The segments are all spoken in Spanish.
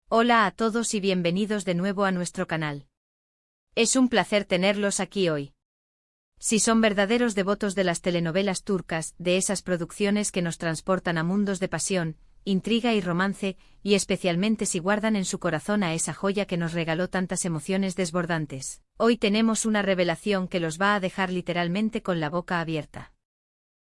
Hola a todos y bienvenidos de nuevo a nuestro canal. Es un placer tenerlos aquí hoy. Si son verdaderos devotos de las telenovelas turcas, de esas producciones que nos transportan a mundos de pasión, intriga y romance, y especialmente si guardan en su corazón a esa joya que nos regaló tantas emociones desbordantes, hoy tenemos una revelación que los va a dejar literalmente con la boca abierta.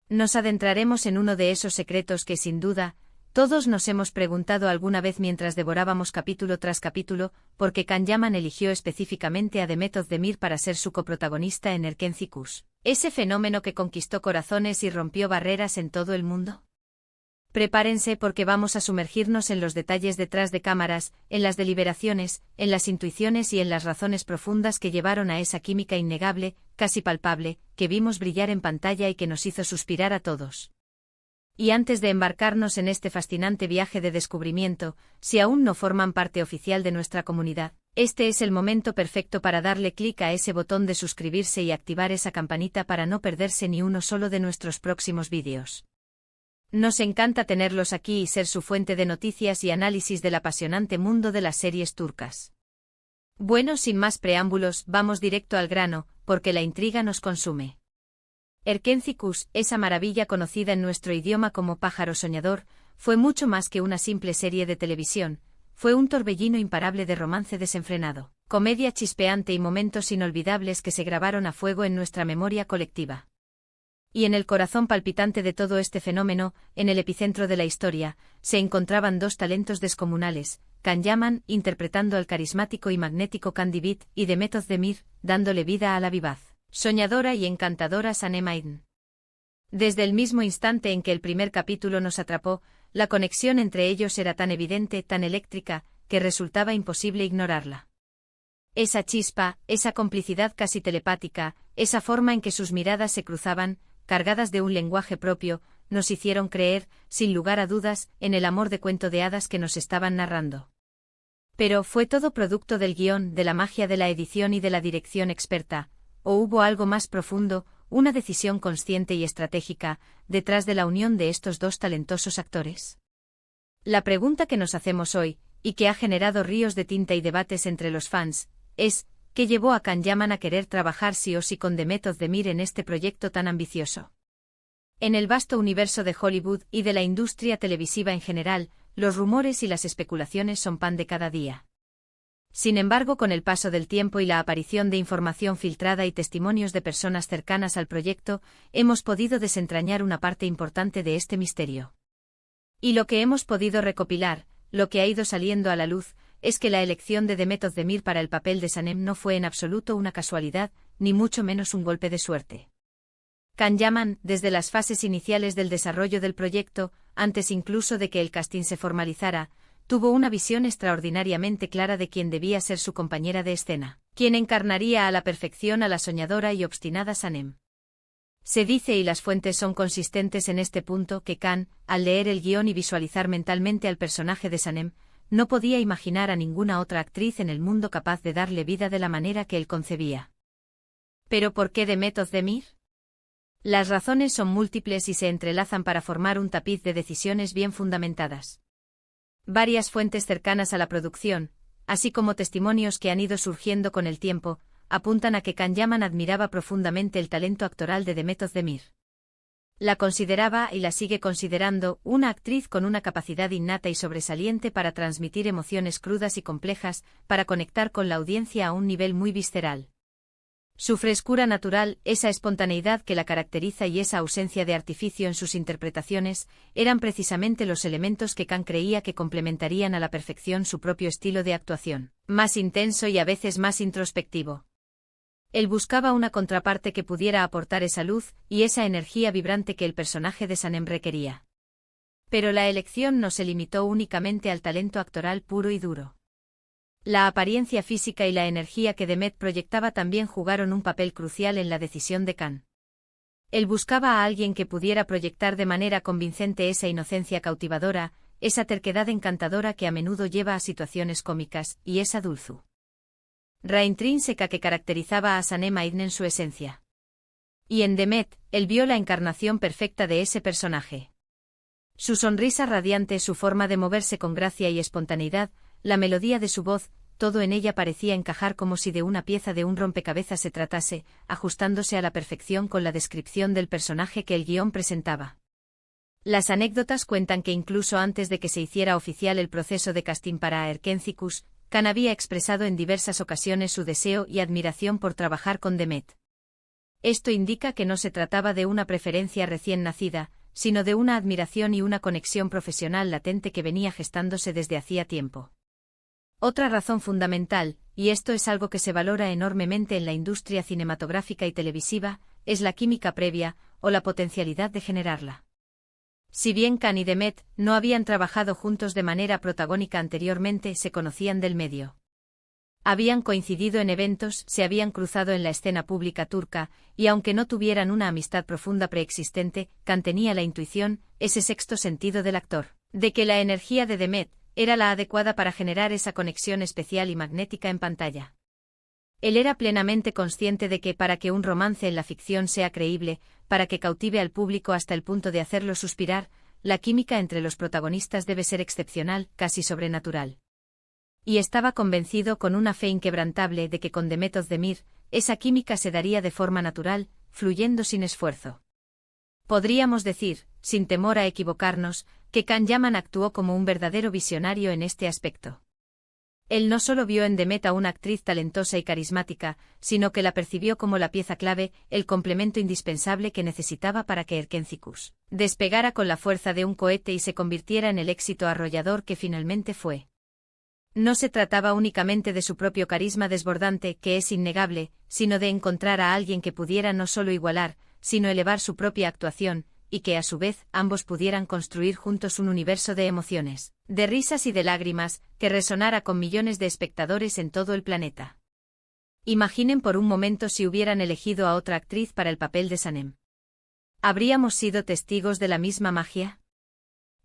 Nos adentraremos en uno de esos secretos que, sin duda, todos nos hemos preguntado alguna vez mientras devorábamos capítulo tras capítulo, porque Can Yaman eligió específicamente a Demet Özdemir para ser su coprotagonista en Erkenci Kuş, ese fenómeno que conquistó corazones y rompió barreras en todo el mundo. Prepárense porque vamos a sumergirnos en los detalles detrás de cámaras, en las deliberaciones, en las intuiciones y en las razones profundas que llevaron a esa química innegable, casi palpable, que vimos brillar en pantalla y que nos hizo suspirar a todos. Y antes de embarcarnos en este fascinante viaje de descubrimiento, si aún no forman parte oficial de nuestra comunidad, este es el momento perfecto para darle clic a ese botón de suscribirse y activar esa campanita para no perderse ni uno solo de nuestros próximos vídeos. Nos encanta tenerlos aquí y ser su fuente de noticias y análisis del apasionante mundo de las series turcas. Bueno, sin más preámbulos, vamos directo al grano, porque la intriga nos consume. Erkenci Kuş, esa maravilla conocida en nuestro idioma como Pájaro Soñador, fue mucho más que una simple serie de televisión, fue un torbellino imparable de romance desenfrenado, comedia chispeante y momentos inolvidables que se grabaron a fuego en nuestra memoria colectiva. Y en el corazón palpitante de todo este fenómeno, en el epicentro de la historia, se encontraban dos talentos descomunales, Can Yaman, interpretando al carismático y magnético Kandibit, y Demet Özdemir, dándole vida a la vivaz, soñadora y encantadora Sanem Aydin. Desde el mismo instante en que el primer capítulo nos atrapó, la conexión entre ellos era tan evidente, tan eléctrica, que resultaba imposible ignorarla. Esa chispa, esa complicidad casi telepática, esa forma en que sus miradas se cruzaban, cargadas de un lenguaje propio, nos hicieron creer, sin lugar a dudas, en el amor de cuento de hadas que nos estaban narrando. Pero ¿fue todo producto del guión, de la magia de la edición y de la dirección experta? ¿O hubo algo más profundo, una decisión consciente y estratégica, detrás de la unión de estos dos talentosos actores? La pregunta que nos hacemos hoy, y que ha generado ríos de tinta y debates entre los fans, es, ¿qué llevó a Can Yaman a querer trabajar sí o sí con Demet Özdemir en este proyecto tan ambicioso? En el vasto universo de Hollywood y de la industria televisiva en general, los rumores y las especulaciones son pan de cada día. Sin embargo, con el paso del tiempo y la aparición de información filtrada y testimonios de personas cercanas al proyecto, hemos podido desentrañar una parte importante de este misterio. Y lo que hemos podido recopilar, lo que ha ido saliendo a la luz, es que la elección de Demet Özdemir para el papel de Sanem no fue en absoluto una casualidad, ni mucho menos un golpe de suerte. Can Yaman, desde las fases iniciales del desarrollo del proyecto, antes incluso de que el casting se formalizara, tuvo una visión extraordinariamente clara de quién debía ser su compañera de escena, quien encarnaría a la perfección a la soñadora y obstinada Sanem. Se dice, y las fuentes son consistentes en este punto, que Can, al leer el guión y visualizar mentalmente al personaje de Sanem, no podía imaginar a ninguna otra actriz en el mundo capaz de darle vida de la manera que él concebía. ¿Pero por qué Demet Özdemir? Las razones son múltiples y se entrelazan para formar un tapiz de decisiones bien fundamentadas. Varias fuentes cercanas a la producción, así como testimonios que han ido surgiendo con el tiempo, apuntan a que Can Yaman admiraba profundamente el talento actoral de Demet Özdemir. La consideraba, y la sigue considerando, una actriz con una capacidad innata y sobresaliente para transmitir emociones crudas y complejas, para conectar con la audiencia a un nivel muy visceral. Su frescura natural, esa espontaneidad que la caracteriza y esa ausencia de artificio en sus interpretaciones, eran precisamente los elementos que Can creía que complementarían a la perfección su propio estilo de actuación, más intenso y a veces más introspectivo. Él buscaba una contraparte que pudiera aportar esa luz y esa energía vibrante que el personaje de Sanem requería. Pero la elección no se limitó únicamente al talento actoral puro y duro. La apariencia física y la energía que Demet proyectaba también jugaron un papel crucial en la decisión de Can. Él buscaba a alguien que pudiera proyectar de manera convincente esa inocencia cautivadora, esa terquedad encantadora que a menudo lleva a situaciones cómicas, y esa dulzura intrínseca que caracterizaba a Sanem Aydin en su esencia. Y en Demet, él vio la encarnación perfecta de ese personaje. Su sonrisa radiante, su forma de moverse con gracia y espontaneidad, la melodía de su voz, todo en ella parecía encajar como si de una pieza de un rompecabezas se tratase, ajustándose a la perfección con la descripción del personaje que el guión presentaba. Las anécdotas cuentan que incluso antes de que se hiciera oficial el proceso de casting para Erkénthicus, Khan había expresado en diversas ocasiones su deseo y admiración por trabajar con Demet. Esto indica que no se trataba de una preferencia recién nacida, sino de una admiración y una conexión profesional latente que venía gestándose desde hacía tiempo. Otra razón fundamental, y esto es algo que se valora enormemente en la industria cinematográfica y televisiva, es la química previa, o la potencialidad de generarla. Si bien Khan y Demet no habían trabajado juntos de manera protagónica anteriormente, se conocían del medio. Habían coincidido en eventos, se habían cruzado en la escena pública turca, y aunque no tuvieran una amistad profunda preexistente, Khan tenía la intuición, ese sexto sentido del actor, de que la energía de Demet era la adecuada para generar esa conexión especial y magnética en pantalla. Él era plenamente consciente de que para que un romance en la ficción sea creíble, para que cautive al público hasta el punto de hacerlo suspirar, la química entre los protagonistas debe ser excepcional, casi sobrenatural. Y estaba convencido con una fe inquebrantable de que con Demet Özdemir, esa química se daría de forma natural, fluyendo sin esfuerzo. Podríamos decir, sin temor a equivocarnos, que Khan Yaman actuó como un verdadero visionario en este aspecto. Él no solo vio en Demet a una actriz talentosa y carismática, sino que la percibió como la pieza clave, el complemento indispensable que necesitaba para que Erkénthicus despegara con la fuerza de un cohete y se convirtiera en el éxito arrollador que finalmente fue. No se trataba únicamente de su propio carisma desbordante, que es innegable, sino de encontrar a alguien que pudiera no solo igualar, sino elevar su propia actuación, y que a su vez ambos pudieran construir juntos un universo de emociones, de risas y de lágrimas, que resonara con millones de espectadores en todo el planeta. Imaginen por un momento si hubieran elegido a otra actriz para el papel de Sanem. ¿Habríamos sido testigos de la misma magia?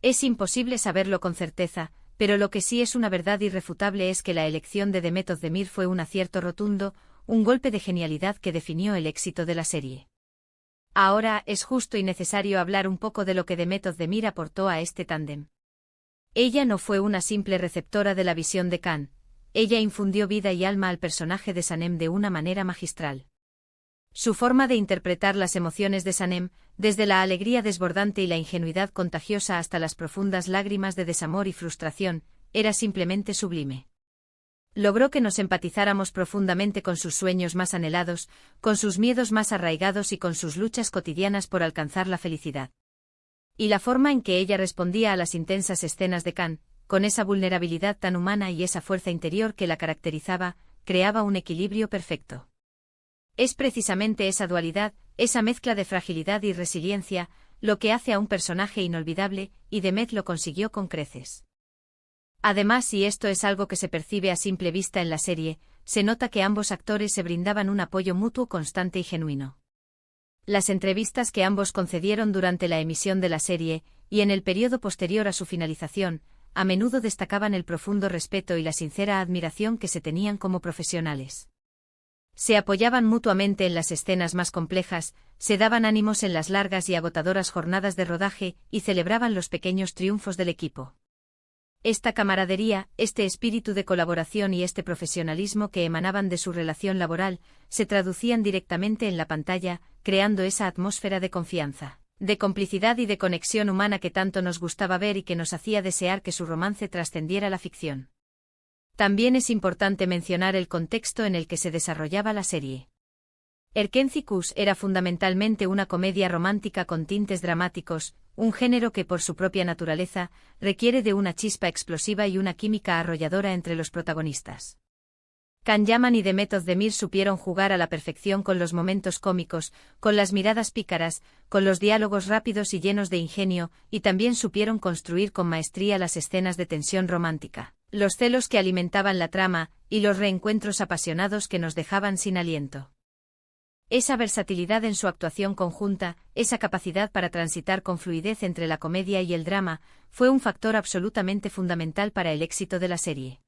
Es imposible saberlo con certeza, pero lo que sí es una verdad irrefutable es que la elección de Demet Özdemir fue un acierto rotundo, un golpe de genialidad que definió el éxito de la serie. Ahora es justo y necesario hablar un poco de lo que Demet Özdemir aportó a este tándem. Ella no fue una simple receptora de la visión de Khan, ella infundió vida y alma al personaje de Sanem de una manera magistral. Su forma de interpretar las emociones de Sanem, desde la alegría desbordante y la ingenuidad contagiosa hasta las profundas lágrimas de desamor y frustración, era simplemente sublime. Logró que nos empatizáramos profundamente con sus sueños más anhelados, con sus miedos más arraigados y con sus luchas cotidianas por alcanzar la felicidad. Y la forma en que ella respondía a las intensas escenas de Khan, con esa vulnerabilidad tan humana y esa fuerza interior que la caracterizaba, creaba un equilibrio perfecto. Es precisamente esa dualidad, esa mezcla de fragilidad y resiliencia, lo que hace a un personaje inolvidable, y Demet lo consiguió con creces. Además, y esto es algo que se percibe a simple vista en la serie, se nota que ambos actores se brindaban un apoyo mutuo constante y genuino. Las entrevistas que ambos concedieron durante la emisión de la serie, y en el periodo posterior a su finalización, a menudo destacaban el profundo respeto y la sincera admiración que se tenían como profesionales. Se apoyaban mutuamente en las escenas más complejas, se daban ánimos en las largas y agotadoras jornadas de rodaje y celebraban los pequeños triunfos del equipo. Esta camaradería, este espíritu de colaboración y este profesionalismo que emanaban de su relación laboral, se traducían directamente en la pantalla, creando esa atmósfera de confianza, de complicidad y de conexión humana que tanto nos gustaba ver y que nos hacía desear que su romance trascendiera la ficción. También es importante mencionar el contexto en el que se desarrollaba la serie. Erkénthicus era fundamentalmente una comedia romántica con tintes dramáticos, un género que por su propia naturaleza, requiere de una chispa explosiva y una química arrolladora entre los protagonistas. Khan Yaman y Demet Özdemir supieron jugar a la perfección con los momentos cómicos, con las miradas pícaras, con los diálogos rápidos y llenos de ingenio, y también supieron construir con maestría las escenas de tensión romántica, los celos que alimentaban la trama, y los reencuentros apasionados que nos dejaban sin aliento. Esa versatilidad en su actuación conjunta, esa capacidad para transitar con fluidez entre la comedia y el drama, fue un factor absolutamente fundamental para el éxito de la serie.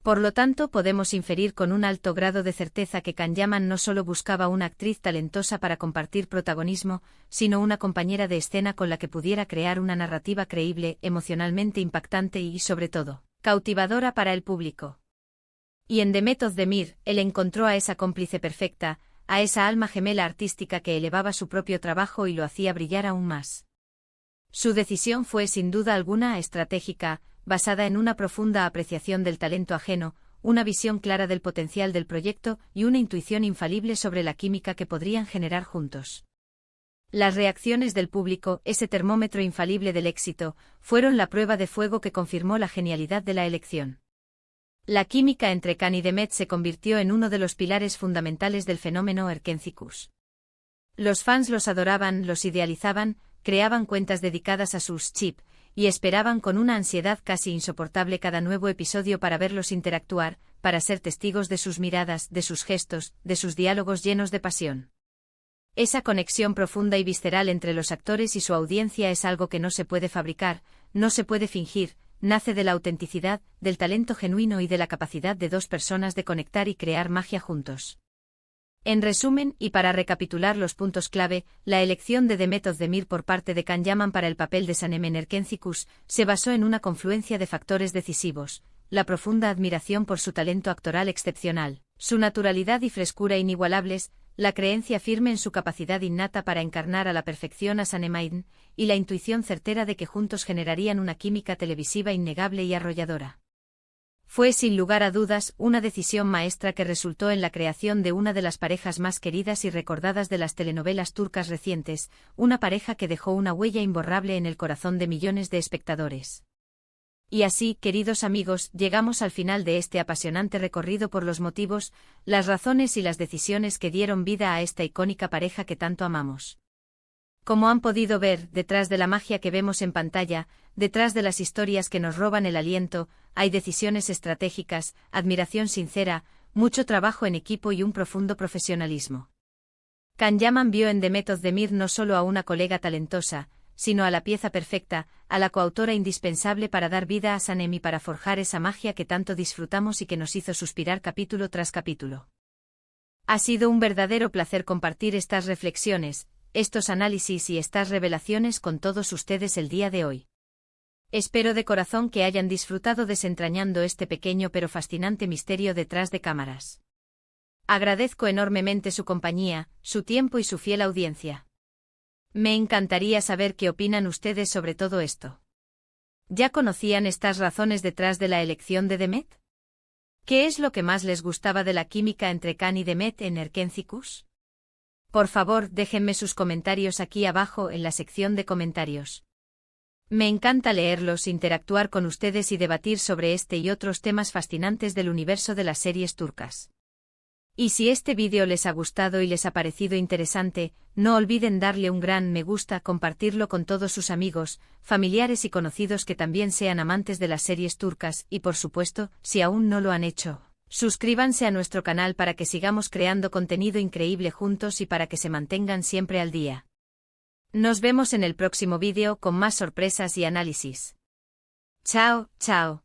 Por lo tanto, podemos inferir con un alto grado de certeza que Khan Yaman no solo buscaba una actriz talentosa para compartir protagonismo, sino una compañera de escena con la que pudiera crear una narrativa creíble, emocionalmente impactante y, sobre todo, cautivadora para el público. Y en Demet Özdemir, él encontró a esa cómplice perfecta, a esa alma gemela artística que elevaba su propio trabajo y lo hacía brillar aún más. Su decisión fue sin duda alguna estratégica, basada en una profunda apreciación del talento ajeno, una visión clara del potencial del proyecto y una intuición infalible sobre la química que podrían generar juntos. Las reacciones del público, ese termómetro infalible del éxito, fueron la prueba de fuego que confirmó la genialidad de la elección. La química entre Can y Demet se convirtió en uno de los pilares fundamentales del fenómeno Erkenzicus. Los fans los adoraban, los idealizaban, creaban cuentas dedicadas a sus chip, y esperaban con una ansiedad casi insoportable cada nuevo episodio para verlos interactuar, para ser testigos de sus miradas, de sus gestos, de sus diálogos llenos de pasión. Esa conexión profunda y visceral entre los actores y su audiencia es algo que no se puede fabricar, no se puede fingir, nace de la autenticidad, del talento genuino y de la capacidad de dos personas de conectar y crear magia juntos. En resumen, y para recapitular los puntos clave, la elección de Demet Özdemir por parte de Can Yaman para el papel de Sanem en Erkenzicus se basó en una confluencia de factores decisivos: la profunda admiración por su talento actoral excepcional, su naturalidad y frescura inigualables, la creencia firme en su capacidad innata para encarnar a la perfección a Sanem Aydin, y la intuición certera de que juntos generarían una química televisiva innegable y arrolladora. Fue sin lugar a dudas una decisión maestra que resultó en la creación de una de las parejas más queridas y recordadas de las telenovelas turcas recientes, una pareja que dejó una huella imborrable en el corazón de millones de espectadores. Y así, queridos amigos, llegamos al final de este apasionante recorrido por los motivos, las razones y las decisiones que dieron vida a esta icónica pareja que tanto amamos. Como han podido ver, detrás de la magia que vemos en pantalla, detrás de las historias que nos roban el aliento, hay decisiones estratégicas, admiración sincera, mucho trabajo en equipo y un profundo profesionalismo. Can Yaman vio en Demet Özdemir no solo a una colega talentosa, sino a la pieza perfecta, a la coautora indispensable para dar vida a Sanem y para forjar esa magia que tanto disfrutamos y que nos hizo suspirar capítulo tras capítulo. Ha sido un verdadero placer compartir estas reflexiones, estos análisis y estas revelaciones con todos ustedes el día de hoy. Espero de corazón que hayan disfrutado desentrañando este pequeño pero fascinante misterio detrás de cámaras. Agradezco enormemente su compañía, su tiempo y su fiel audiencia. Me encantaría saber qué opinan ustedes sobre todo esto. ¿Ya conocían estas razones detrás de la elección de Demet? ¿Qué es lo que más les gustaba de la química entre Can y Demet en Erkenzicus? Por favor, déjenme sus comentarios aquí abajo en la sección de comentarios. Me encanta leerlos, interactuar con ustedes y debatir sobre este y otros temas fascinantes del universo de las series turcas. Y si este vídeo les ha gustado y les ha parecido interesante, no olviden darle un gran me gusta, compartirlo con todos sus amigos, familiares y conocidos que también sean amantes de las series turcas y, por supuesto, si aún no lo han hecho, suscríbanse a nuestro canal para que sigamos creando contenido increíble juntos y para que se mantengan siempre al día. Nos vemos en el próximo vídeo con más sorpresas y análisis. Chao, chao.